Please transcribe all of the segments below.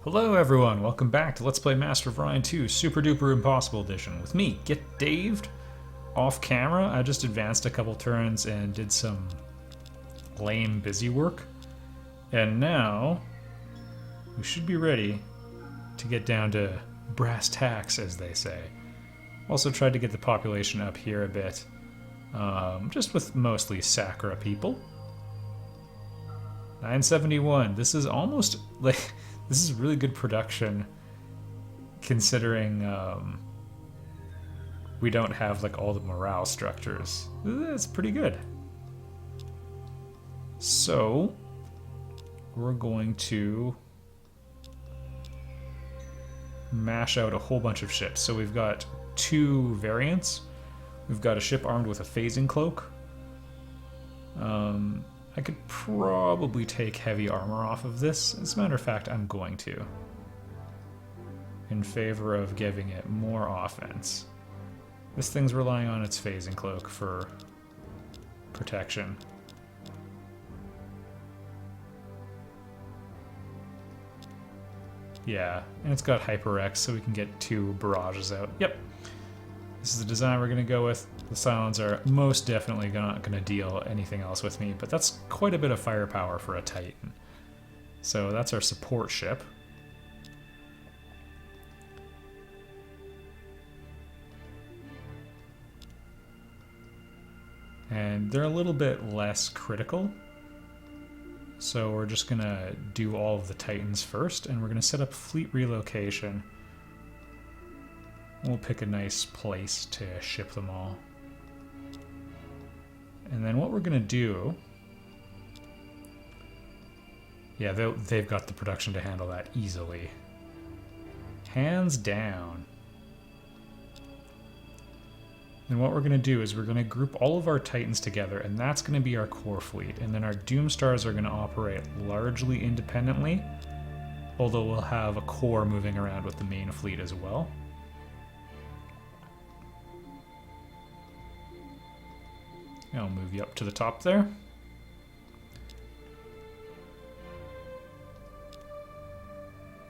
Hello everyone, welcome back to Let's Play Master of Orion 2 Super-Duper Impossible Edition. With me, Get Daved. Off camera, I just advanced a couple turns and did some lame busy work. And now, we should be ready to get down to brass tacks, as they say. Also tried to get the population up here a bit, just with mostly Sakura people. 971, this is almost like... This is really good production, considering we don't have like all the morale structures. That's pretty good. So we're going to mash out a whole bunch of ships. So we've got two variants. We've got a ship armed with a phasing cloak. I could probably take heavy armor off of this. As a matter of fact, I'm going to. In favor of giving it more offense. This thing's relying on its phasing cloak for protection. Yeah, and it's got Hyper X, so we can get two barrages out. Yep. This is the design we're going to go with. The Psilons are most definitely not going to deal anything else with me, but that's quite a bit of firepower for a Titan. So that's our support ship. And they're a little bit less critical. So we're just going to do all of the Titans first, and we're going to set up fleet relocation. We'll pick a nice place to ship them all. And then what we're going to do... Yeah, they've got the production to handle that easily. Hands down. And what we're going to do is we're going to group all of our Titans together, and that's going to be our core fleet. And then our Doomstars are going to operate largely independently, although we'll have a core moving around with the main fleet as well. I'll move you up to the top there.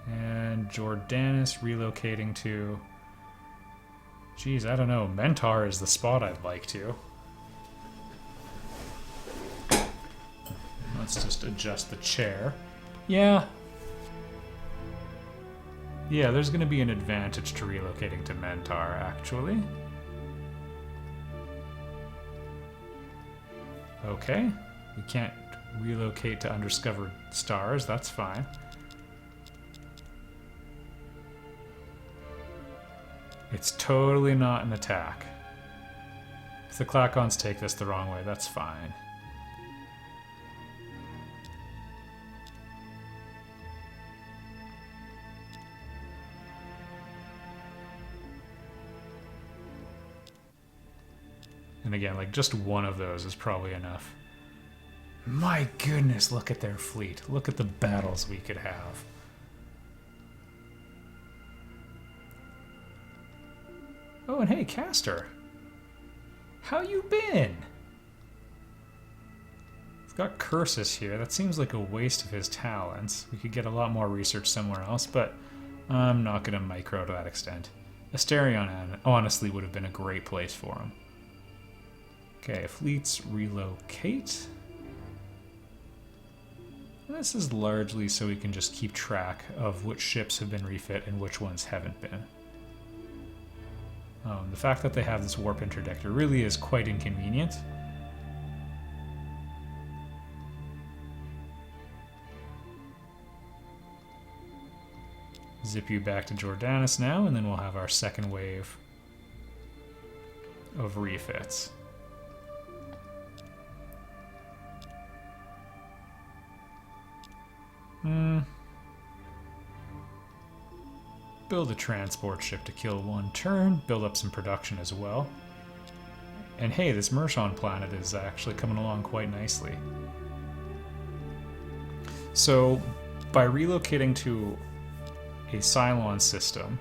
And Jordanus relocating to... Geez, I don't know. Mentor is the spot I'd like to. Let's just adjust the chair. Yeah. Yeah, there's going to be an advantage to relocating to Mentor, actually. Okay, we can't relocate to undiscovered stars, that's fine. It's totally not an attack. If the Klakons take this the wrong way, that's fine. And again, like, just one of those is probably enough. My goodness, look at their fleet. Look at the battles we could have. Oh, and hey, Castor. How you been? We've got Cursus here. That seems like a waste of his talents. We could get a lot more research somewhere else, but I'm not going to micro to that extent. Asterion, honestly, would have been a great place for him. Okay, fleets relocate. And this is largely so we can just keep track of which ships have been refit and which ones haven't been. The fact that they have this warp interdictor really is quite inconvenient. Zip you back to Jordanus now, and then we'll have our second wave of refits. Build a transport ship to kill one turn, build up some production as well. And hey, this Mershon planet is actually coming along quite nicely. So, by relocating to a Psilon system,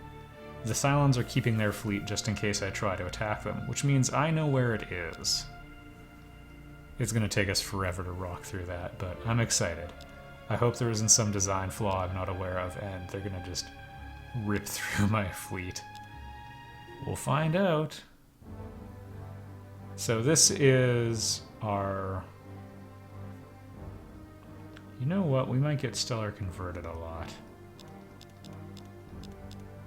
the Psilons are keeping their fleet just in case I try to attack them, which means I know where it is. It's going to take us forever to rock through that, but I'm excited. I hope there isn't some design flaw I'm not aware of, and they're gonna just rip through my fleet. We'll find out. So this is our... You know what? We might get stellar converted a lot.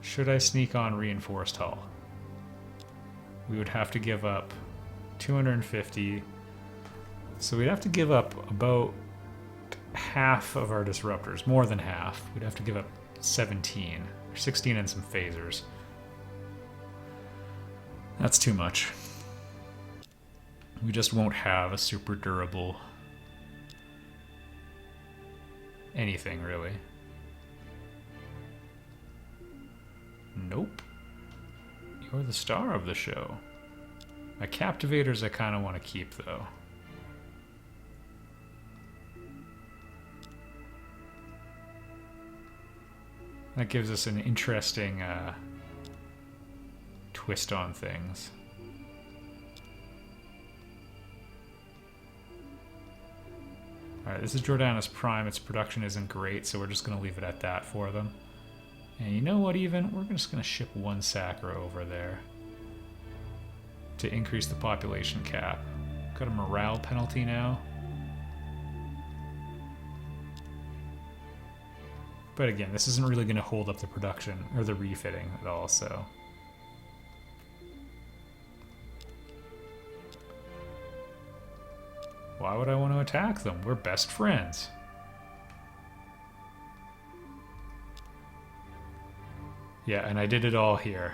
Should I sneak on reinforced hull? We would have to give up 250. So we'd have to give up about half of our disruptors, more than half. We'd have to give up 17, or 16 and some phasers. That's too much. We just won't have a super durable anything, really. Nope. You're the star of the show. My captivators I kind of want to keep, though. That gives us an interesting twist on things. Alright, this is Jordanus Prime. Its production isn't great, so we're just going to leave it at that for them. And you know what, even? We're just going to ship one Sacra over there to increase the population cap. Got a morale penalty now. But again, this isn't really going to hold up the production or the refitting at all, so... Why would I want to attack them? We're best friends. Yeah, and I did it all here.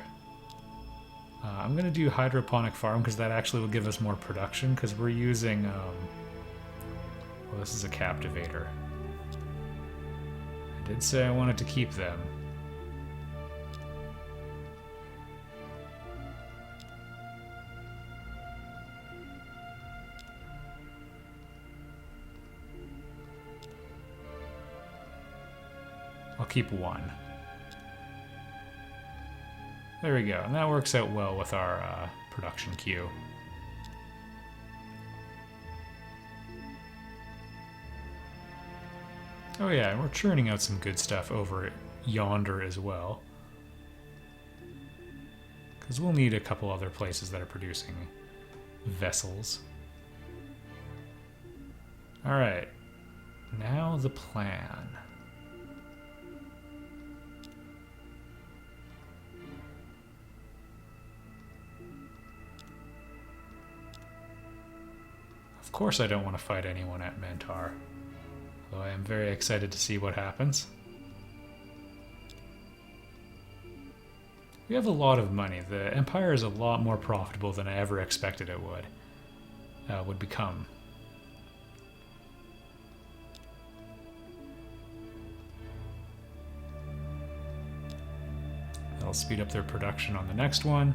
I'm going to do hydroponic farm because that actually will give us more production because we're using... well, this is a captivator. I did say I wanted to keep them. I'll keep one. There we go, and that works out well with our production queue. Oh yeah, and we're churning out some good stuff over yonder as well. Because we'll need a couple other places that are producing vessels. Alright, now the plan. Of course I don't want to fight anyone at Mentar, though I am very excited to see what happens. We have a lot of money. The Empire is a lot more profitable than I ever expected it would become. That'll speed up their production on the next one.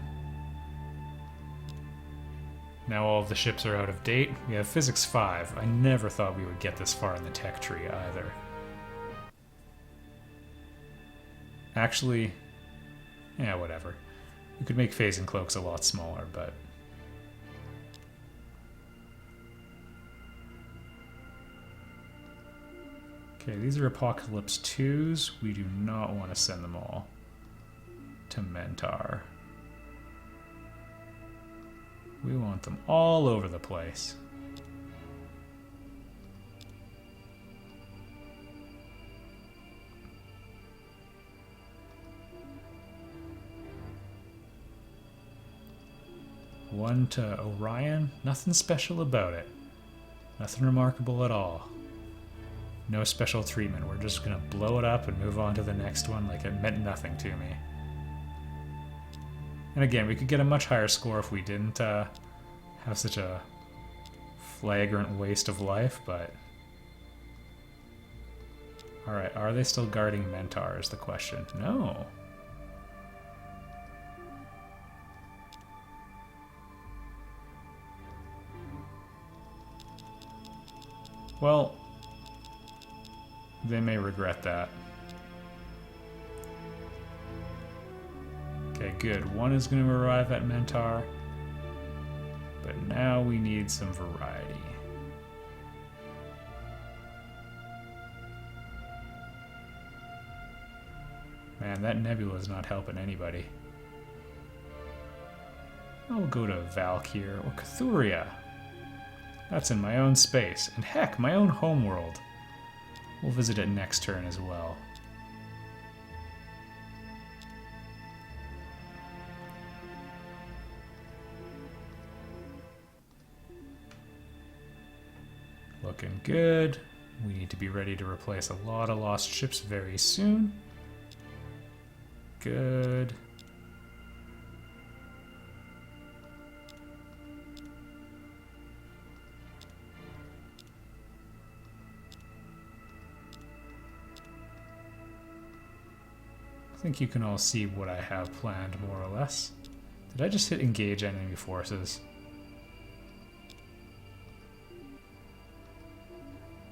Now all of the ships are out of date. We have Physics 5. I never thought we would get this far in the tech tree either. Actually, yeah, whatever. We could make phasing cloaks a lot smaller, but... Okay, these are Apocalypse 2s. We do not want to send them all to Mentar. We want them all over the place. One to Orion. Nothing special about it. Nothing remarkable at all. No special treatment. We're just gonna blow it up and move on to the next one like it meant nothing to me. And again, we could get a much higher score if we didn't have such a flagrant waste of life, but... Alright, are they still guarding Mentar is the question. No. Well, they may regret that. Okay, good. One is going to arrive at Mentar, but now we need some variety. Man, that nebula is not helping anybody. I'll go to Valkyr or Cathuria. That's in my own space, and heck, my own homeworld. We'll visit it next turn as well. Looking good. We need to be ready to replace a lot of lost ships very soon. Good. I think you can all see what I have planned, more or less. Did I just hit engage enemy forces?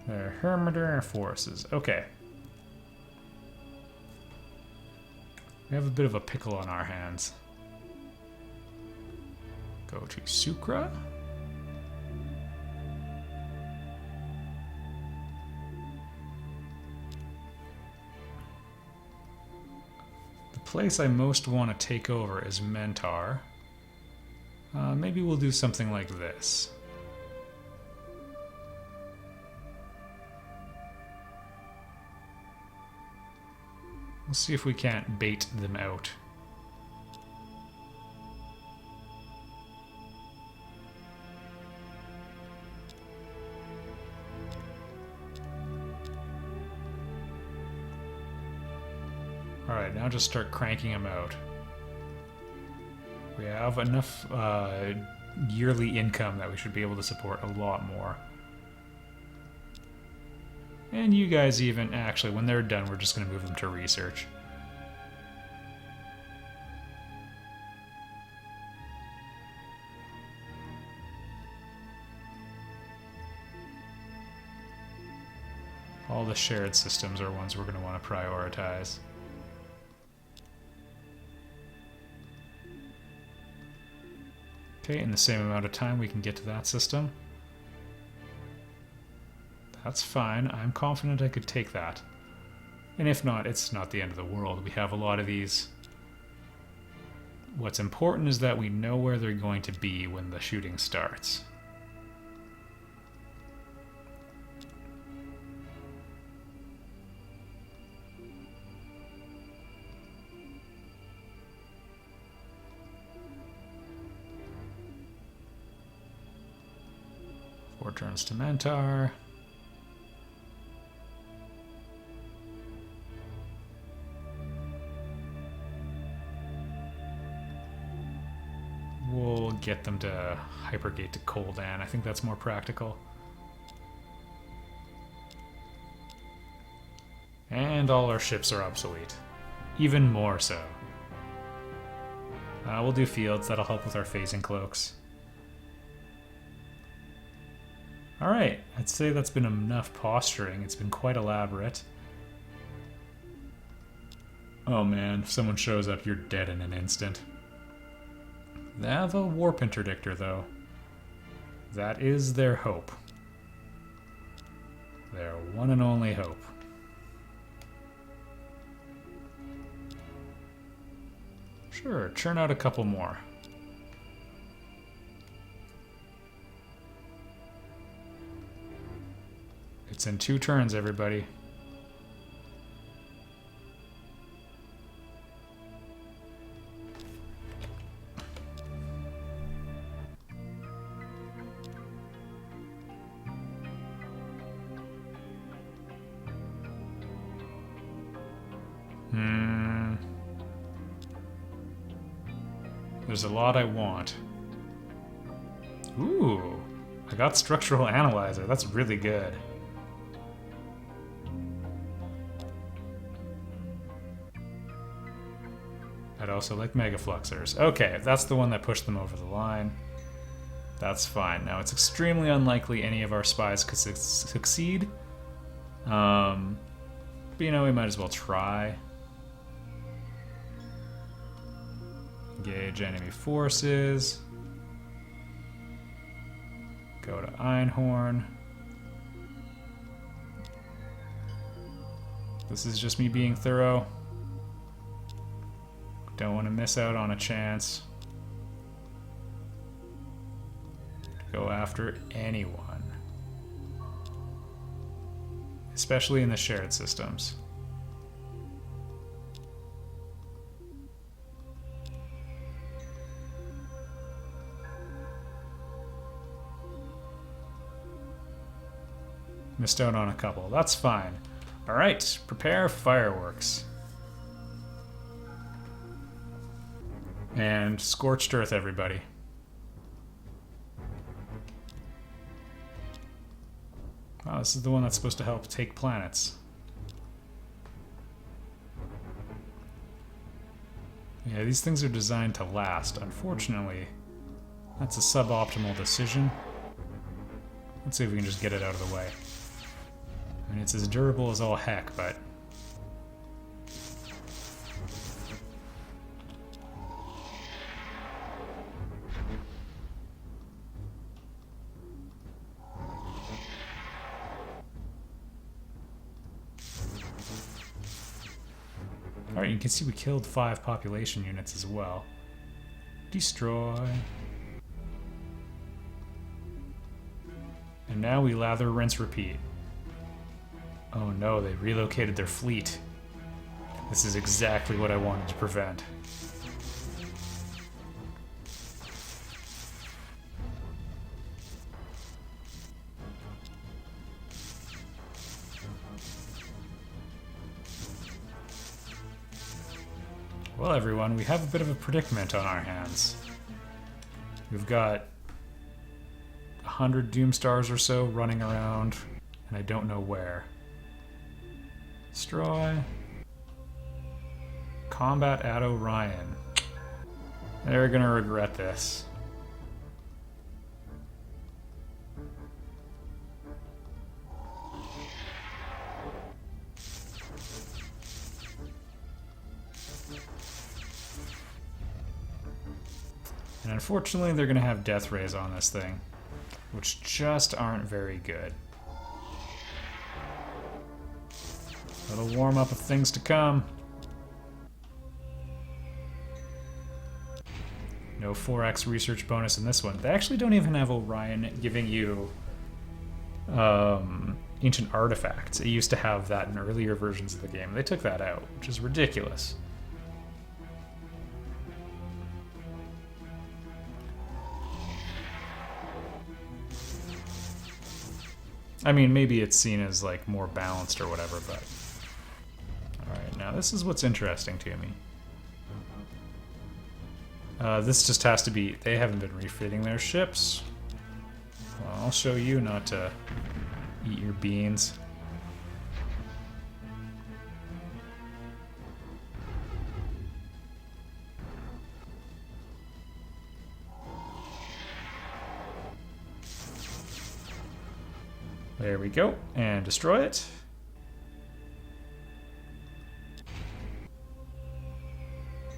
They're Hermiter forces. Okay. We have a bit of a pickle on our hands. Go to Sucra. The place I most want to take over is Mentar. Maybe we'll do something like this. We'll see if we can't bait them out. Alright, now just start cranking them out. We have enough yearly income that we should be able to support a lot more. And you guys even, actually, when they're done, we're just going to move them to research. All the shared systems are ones we're going to want to prioritize. Okay, in the same amount of time we can get to that system. That's fine. I'm confident I could take that. And if not, it's not the end of the world. We have a lot of these. What's important is that we know where they're going to be when the shooting starts. Four turns to Mentar. We'll get them to hypergate to Koldan. I think that's more practical. And all our ships are obsolete. Even more so. We'll do fields. That'll help with our phasing cloaks. Alright, I'd say that's been enough posturing. It's been quite elaborate. Oh man, if someone shows up, you're dead in an instant. They have a warp interdictor, though. That is their hope. Their one and only hope. Sure, churn out a couple more. It's in 2 turns, everybody. There's a lot I want. Ooh, I got structural analyzer. That's really good. I'd also like megafluxers. Okay, that's the one that pushed them over the line. That's fine. Now, it's extremely unlikely any of our spies could succeed. But, you know, we might as well try. Engage enemy forces. Go to Einhorn. This is just me being thorough. Don't want to miss out on a chance to go after anyone. Especially in the shared systems. Missed out on a couple. That's fine. Alright, prepare fireworks. And scorched earth, everybody. Wow, this is the one that's supposed to help take planets. Yeah, these things are designed to last. Unfortunately, that's a suboptimal decision. Let's see if we can just get it out of the way. I mean, it's as durable as all heck, but... Alright, you can see we killed 5 population units as well. Destroy. And now we lather, rinse, repeat. Oh no, they relocated their fleet. This is exactly what I wanted to prevent. Well, everyone, we have a bit of a predicament on our hands. We've got 100 Doomstars or so running around, and I don't know where. Destroy. Combat at Orion. They're gonna regret this. And unfortunately, they're gonna have death rays on this thing, which just aren't very good. Little warm up of things to come. No 4x research bonus in this one. They actually don't even have Orion giving you ancient artifacts. It used to have that in earlier versions of the game. They took that out, which is ridiculous. I mean, maybe it's seen as like more balanced or whatever, but... Alright, now this is what's interesting to me. This just has to be... They haven't been refitting their ships. Well, I'll show you not to eat your beans. There we go, and destroy it.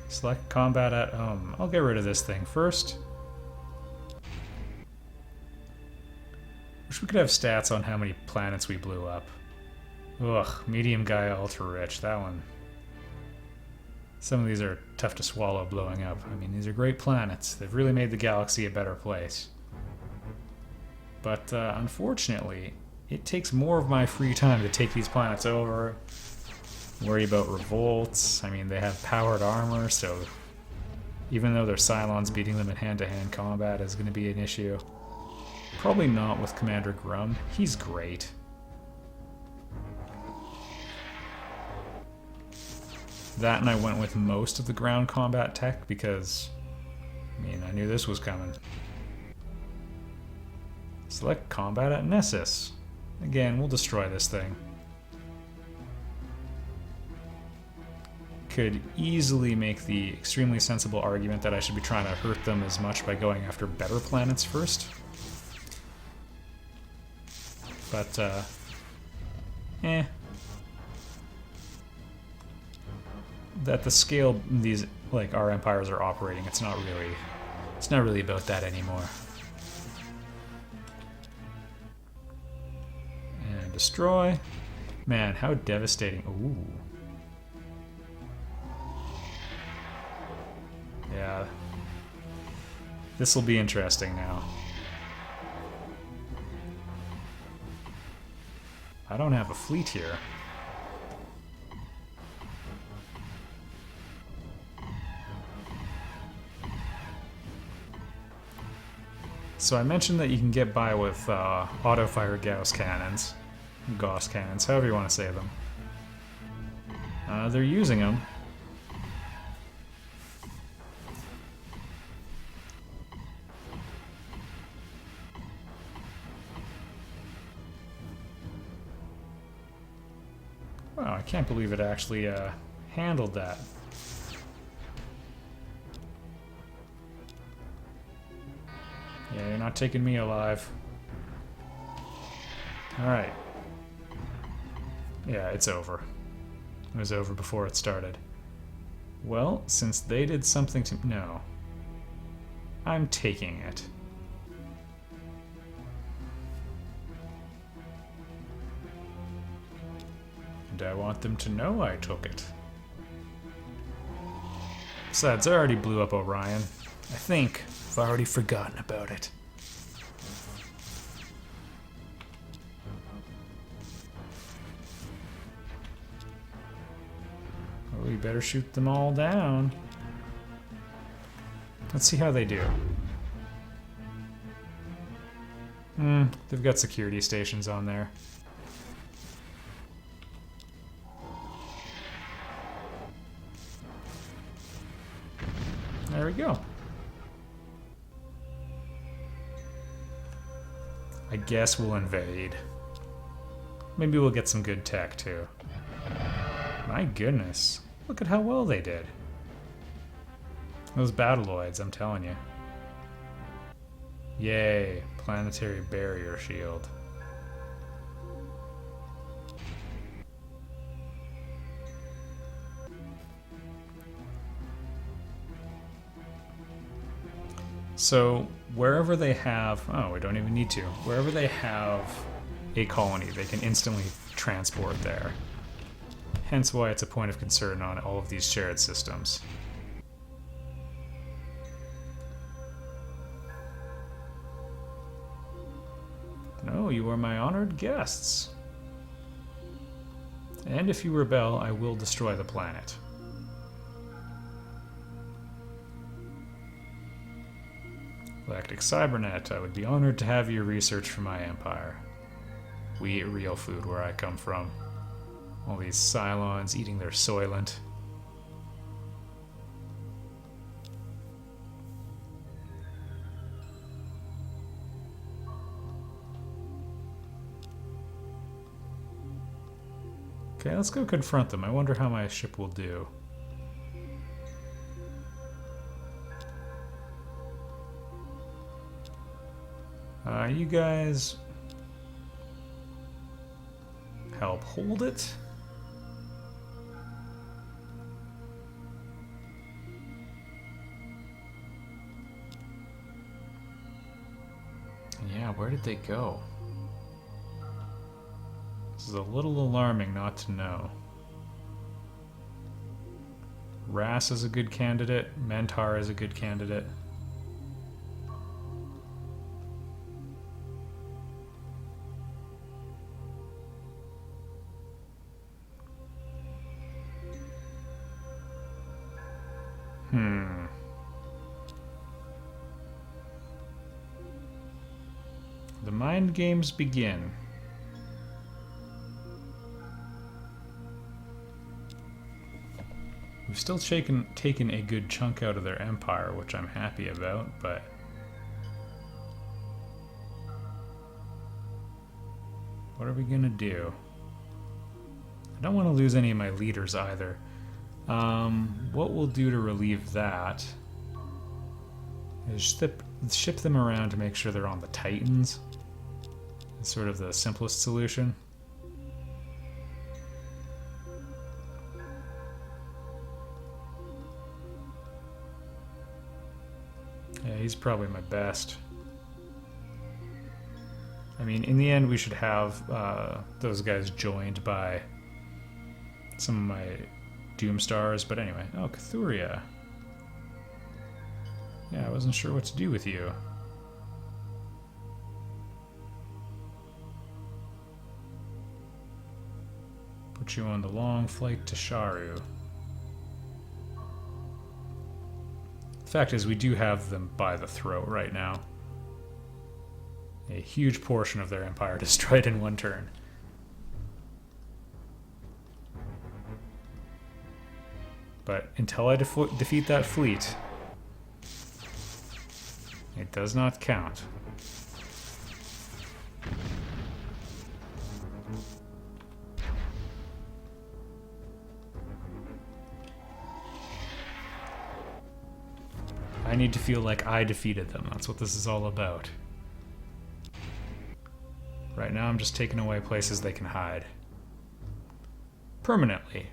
Select combat at home. I'll get rid of this thing first. Wish we could have stats on how many planets we blew up. Ugh, medium guy, ultra rich. That one. Some of these are tough to swallow blowing up. I mean, these are great planets. They've really made the galaxy a better place. But unfortunately, it takes more of my free time to take these planets over. Worry about revolts. I mean, they have powered armor, so even though they're Psilons, beating them in hand-to-hand combat is going to be an issue. Probably not with Commander Grum. He's great. That, and I went with most of the ground combat tech because, I mean, I knew this was coming. Select combat at Nessus. Again, we'll destroy this thing. Could easily make the extremely sensible argument that I should be trying to hurt them as much by going after better planets first. But, At the scale these, like, our empires are operating, it's not really about that anymore. And destroy. Man, how devastating. Ooh. This will be interesting now. I don't have a fleet here. So I mentioned that you can get by with auto-fire Gauss cannons, however you want to say them. They're using them. Wow, I can't believe it actually handled that. Yeah, you're not taking me alive. Alright. Yeah, it's over. It was over before it started. Well, since they did something to... No. I'm taking it. And I want them to know I took it. Besides, I already blew up Orion. I think I've already forgotten about it. Oh, we better shoot them all down. Let's see how they do. They've got security stations on there. There we go. I guess we'll invade. Maybe we'll get some good tech, too. My goodness. Look at how well they did. Those battloids, I'm telling you. Yay, planetary barrier shield. So, wherever they have... Oh, we don't even need to. Wherever they have a colony, they can instantly transport there. Hence why it's a point of concern on all of these shared systems. No, you are my honored guests. And if you rebel, I will destroy the planet. Galactic Cybernet, I would be honored to have your research for my empire. We eat real food where I come from. All these Psilons eating their soylent. Okay, let's go confront them. I wonder how my ship will do. You guys help hold it. Yeah, where did they go? This is a little alarming not to know. Ras is a good candidate. Mentar is a good candidate. The mind games begin. We've still taken a good chunk out of their empire, which I'm happy about, but... what are we gonna do? I don't want to lose any of my leaders either. What we'll do to relieve that is ship them around to make sure they're on the Titans. It's sort of the simplest solution. Yeah, he's probably my best. I mean, in the end, we should have those guys joined by some of my Doomstars, but anyway. Oh, Cathuria. Yeah, I wasn't sure what to do with you. Put you on the long flight to Sharu. The fact is, we do have them by the throat right now. A huge portion of their empire destroyed in one turn. But until I defeat that fleet, it does not count. I need to feel like I defeated them. That's what this is all about. Right now I'm just taking away places they can hide. Permanently.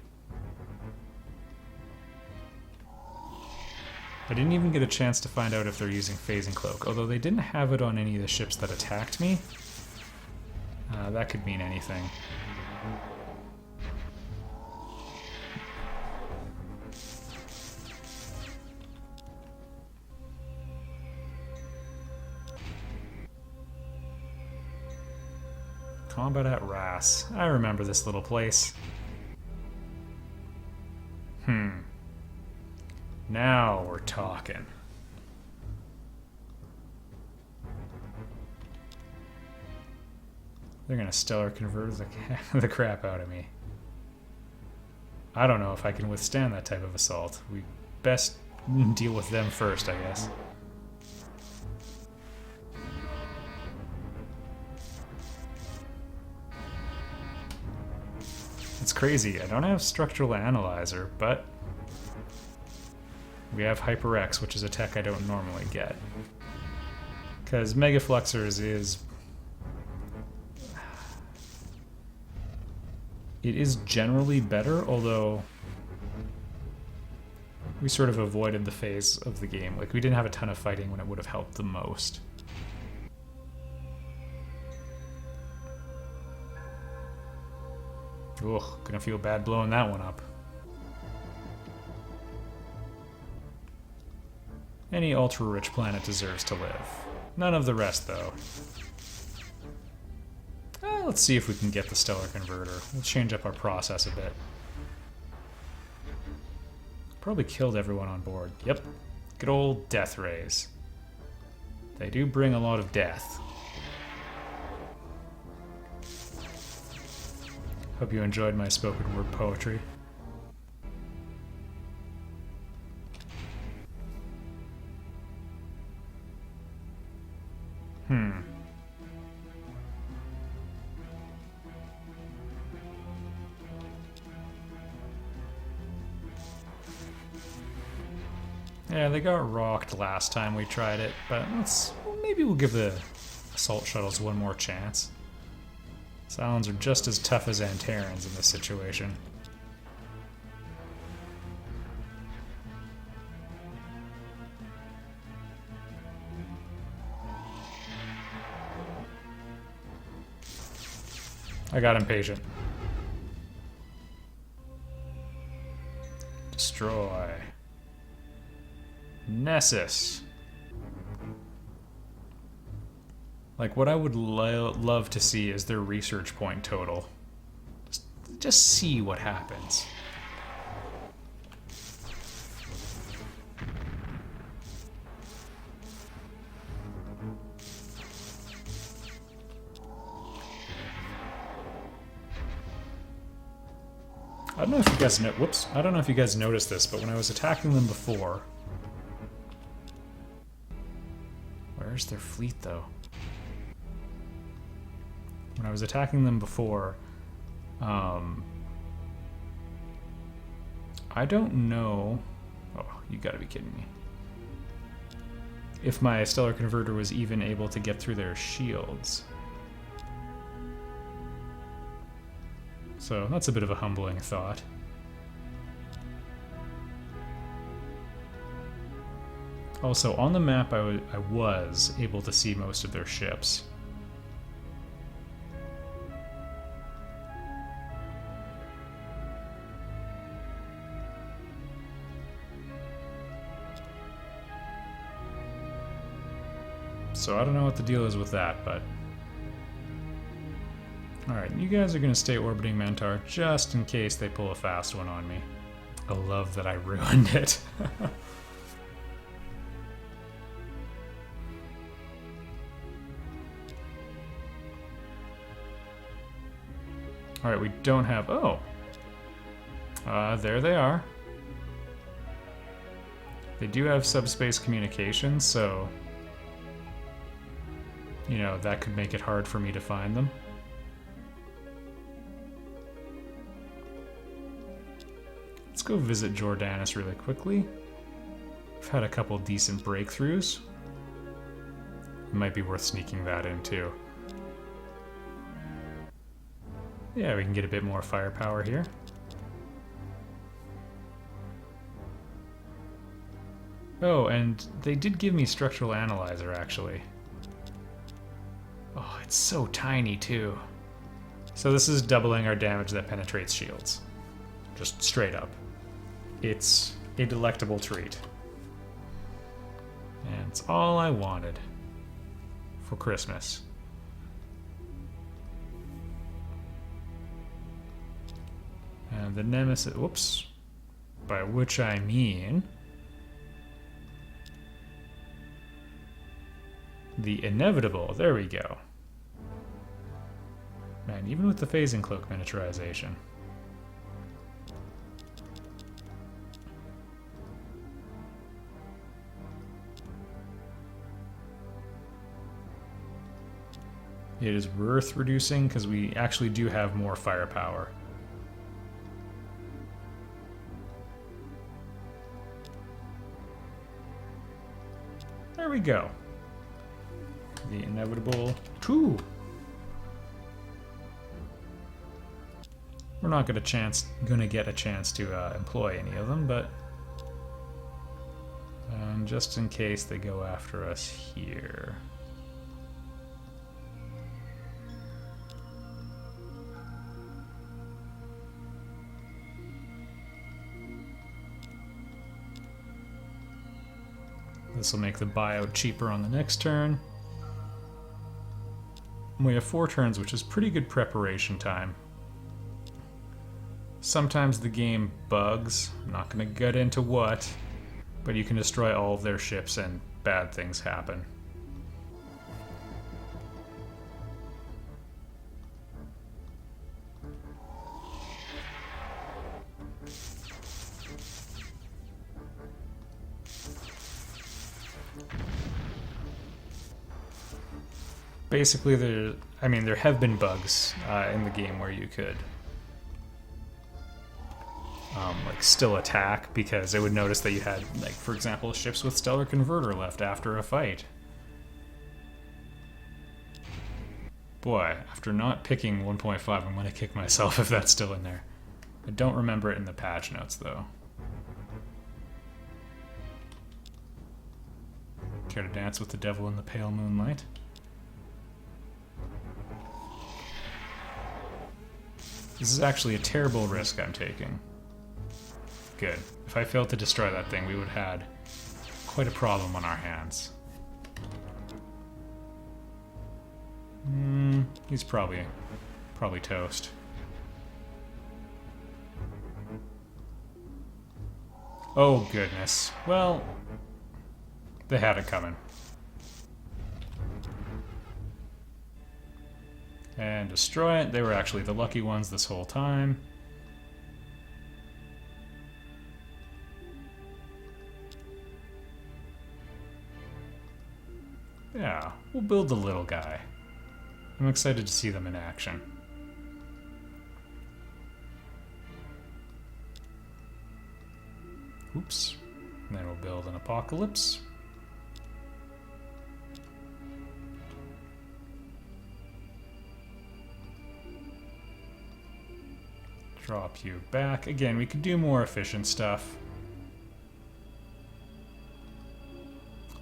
I didn't even get a chance to find out if they're using Phasing Cloak, although they didn't have it on any of the ships that attacked me. That could mean anything. Combat at Ras. I remember this little place. Now we're talking. They're gonna stellar convert the crap out of me. I don't know if I can withstand that type of assault. We best deal with them first, I guess. It's crazy. I don't have Structural Analyzer, but we have HyperX, which is a tech I don't normally get. Because Mega Flexors is... It is generally better, although we sort of avoided the phase of the game. Like, we didn't have a ton of fighting when it would have helped the most. Ugh, gonna feel bad blowing that one up. Any ultra-rich planet deserves to live. None of the rest, though. Let's see if we can get the stellar converter. We'll change up our process a bit. Probably killed everyone on board. Yep. Good old death rays. They do bring a lot of death. Hope you enjoyed my spoken word poetry. Yeah, they got rocked last time we tried it, but maybe we'll give the assault shuttles one more chance. Psilons are just as tough as Antarans in this situation. I got impatient. Destroy. Nessus. Like, what I would love to see is their research point total. Just see what happens. I don't know if you guys I don't know if you guys noticed this, but when I was attacking them before, where's their fleet though? When I was attacking them before, I don't know. Oh, you gotta be kidding me. If my stellar converter was even able to get through their shields. So that's a bit of a humbling thought. Also, on the map I was able to see most of their ships. So I don't know what the deal is with that, but... Alright, you guys are going to stay orbiting Mentar just in case they pull a fast one on me. I love that I ruined it. Alright, we don't have... Oh! There they are. They do have subspace communication, so... You know, that could make it hard for me to find them. Let's go visit Jordanus really quickly. I've had a couple decent breakthroughs. It might be worth sneaking that in too. Yeah, we can get a bit more firepower here. Oh, and they did give me structural analyzer actually. Oh, it's so tiny too. So this is doubling our damage that penetrates shields. Just straight up. It's a delectable treat. And it's all I wanted for Christmas. And the Nemesis, whoops, by which I mean the inevitable, there we go. Man, even with the phasing cloak miniaturization. It is worth reducing because we actually do have more firepower. There we go. The inevitable 2. We're not gonna get a chance to employ any of them, but just in case they go after us here. This will make the buyout cheaper on the next turn. We have 4 turns, which is pretty good preparation time. Sometimes the game bugs. I'm not going to get into what, but you can destroy all of their ships and bad things happen. Basically, there have been bugs in the game where you could like still attack because it would notice that you had, like, for example, ships with stellar converter left after a fight. Boy, after not picking 1.5, I'm going to kick myself if that's still in there. I don't remember it in the patch notes, though. Care to dance with the devil in the pale moonlight? This is actually a terrible risk I'm taking. Good. If I failed to destroy that thing, we would have had quite a problem on our hands. He's probably toast. Oh goodness. Well, they had it coming. And destroy it. They were actually the lucky ones this whole time. Yeah, we'll build the little guy. I'm excited to see them in action. Oops. And then we'll build an apocalypse. Drop you back. Again, we could do more efficient stuff.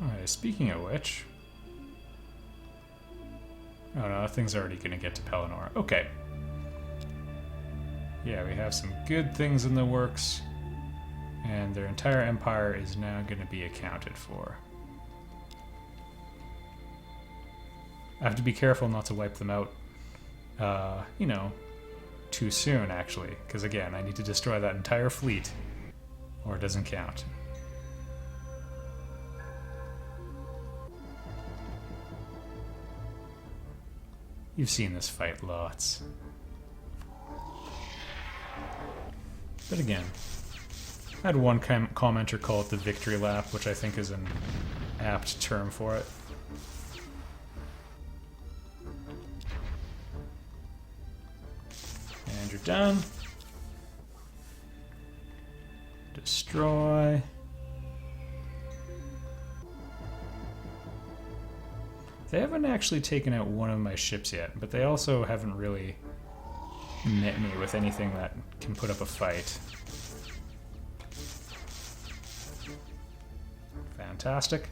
Alright, speaking of which... Oh no, that thing's already going to get to Pelennor. Okay. Yeah, we have some good things in the works. And their entire empire is now going to be accounted for. I have to be careful not to wipe them out, you know, too soon, actually. Because again, I need to destroy that entire fleet, or it doesn't count. You've seen this fight lots. But again, I had one commenter call it the victory lap, which I think is an apt term for it. And you're done. Destroy. They haven't actually taken out one of my ships yet, but they also haven't really met me with anything that can put up a fight. Fantastic.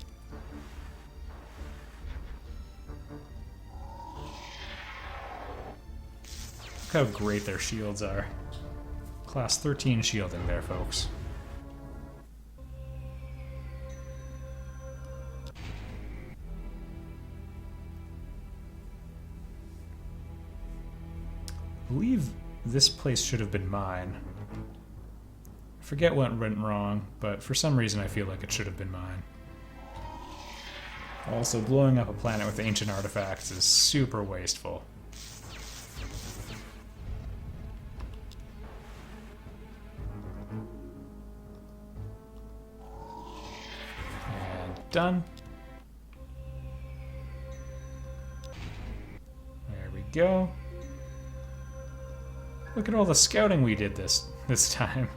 Look how great their shields are. Class 13 shielding there, folks. I believe this place should have been mine. I forget what went wrong, but for some reason I feel like it should have been mine. Also, blowing up a planet with ancient artifacts is super wasteful. And done. There we go. Look at all the scouting we did this time.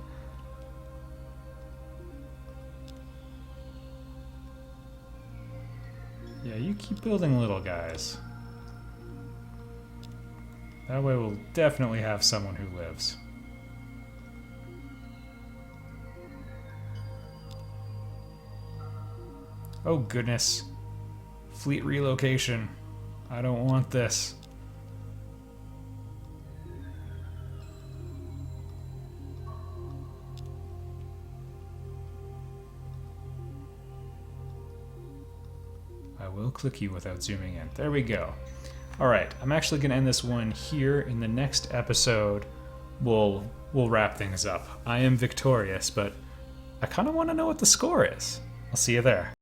Yeah, you keep building little guys. That way we'll definitely have someone who lives. Oh goodness. Fleet relocation. I don't want this. I will click you without zooming in. There we go. Alright, I'm actually going to end this one here. In the next episode, we'll wrap things up. I am victorious, but I kind of want to know what the score is. I'll see you there.